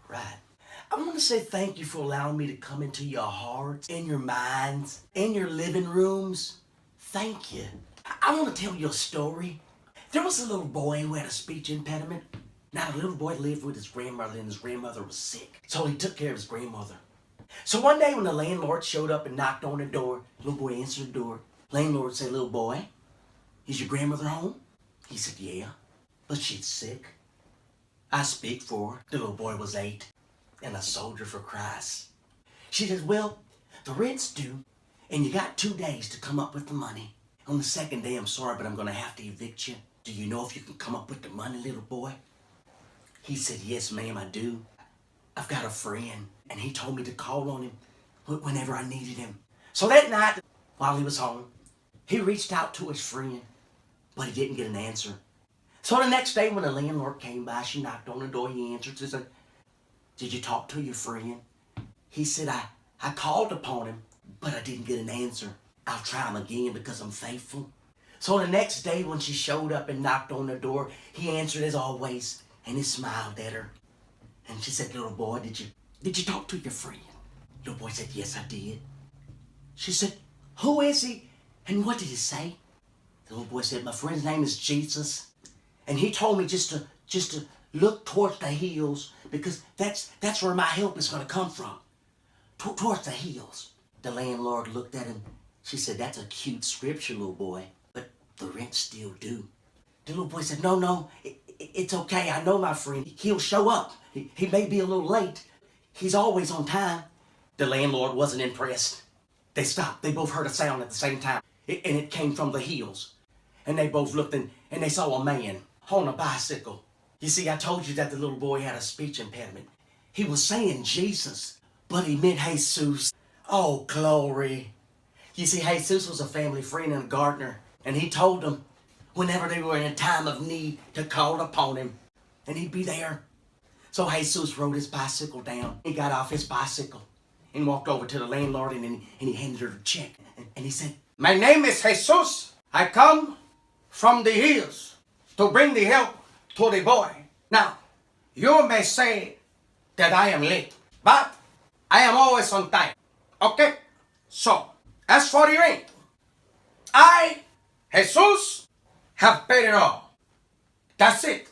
Right. I want to say thank you for allowing me to come into your hearts, in your minds, in your living rooms. Thank you. I want to tell you a story. There was a little boy who had a speech impediment. Now, the little boy lived with his grandmother, and his grandmother was sick. So he took care of his grandmother. So one day when the landlord showed up and knocked on the door, the little boy answered the door. Landlord said, "Little boy, is your grandmother home?" He said, "Yeah, but she's sick." "I speak for her." The little boy was 8 and a soldier for Christ. She says, "Well, the rent's due, and you got 2 days to come up with the money. On the second day, I'm sorry, but I'm going to have to evict you. Do you know if you can come up with the money, little boy?" He said, "Yes, ma'am, I do. I've got a friend, and he told me to call on him whenever I needed him." So that night, while he was home, he reached out to his friend, but he didn't get an answer. So the next day when the landlord came by, she knocked on the door, he answered. She said, "Did you talk to your friend?" He said, I called upon him, but I didn't get an answer. I'll try him again because I'm faithful." So the next day when she showed up and knocked on the door, he answered as always, and he smiled at her. And she said, "Little boy, did you talk to your friend?" Little boy said, "Yes, I did." She said, "Who is he, and what did he say?" The little boy said, "My friend's name is Jesus, and he told me just to look towards the hills because that's where my help is going to come from, towards the hills." The landlord looked at him. She said, "That's a cute scripture, little boy, but the rent's still due." The little boy said, No, it's okay. I know my friend. He'll show up. He may be a little late. He's always on time." The landlord wasn't impressed. They stopped. They both heard a sound at the same time, and it came from the hills. And they both looked, and they saw a man on a bicycle. You see, I told you that the little boy had a speech impediment. He was saying Jesus, but he meant Jesus. Oh, glory. You see, Jesus was a family friend and a gardener, and he told them whenever they were in a time of need to call upon him, and he'd be there. So Jesus rode his bicycle down. He got off his bicycle and walked over to the landlord, and he handed her a check. And he said, "My name is Jesus. I come from the hills to bring the help to the boy. Now, you may say that I am late, but I am always on time. Okay? So, as for the rent, I, Jesus, have paid it all. That's it."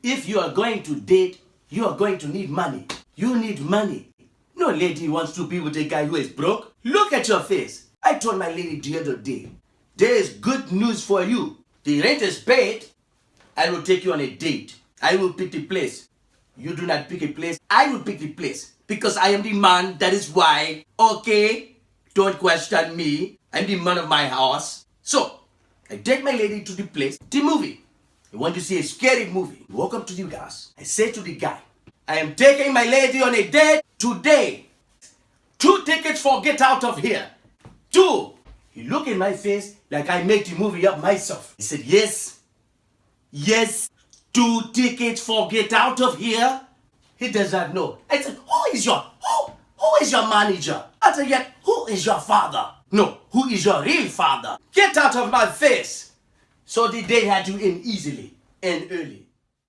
If you are going to date, you are going to need money. You need money. No lady wants to be with a guy who is broke. Look at your face. I told my lady the other day, there is good news for you. The rent is paid. I will take you on a date. I will pick the place. You do not pick a place. I will pick the place. Because I am the man, that is why. Okay? Don't question me. I'm the man of my house. So, I take my lady to the place, the movie. I want to see a scary movie. I walk up to you guys. I say to the guy, "I am taking my lady on a date today. 2 tickets for Get Out of Here. 2. He looked in my face like I made the movie up myself. He said, "Yes. Yes. 2 tickets for Get Out of Here." He does not know. I said, who is your manager? I said, "Yet, who is your father? No, who is your real father? Get out of my face." So the day had to end easily and early.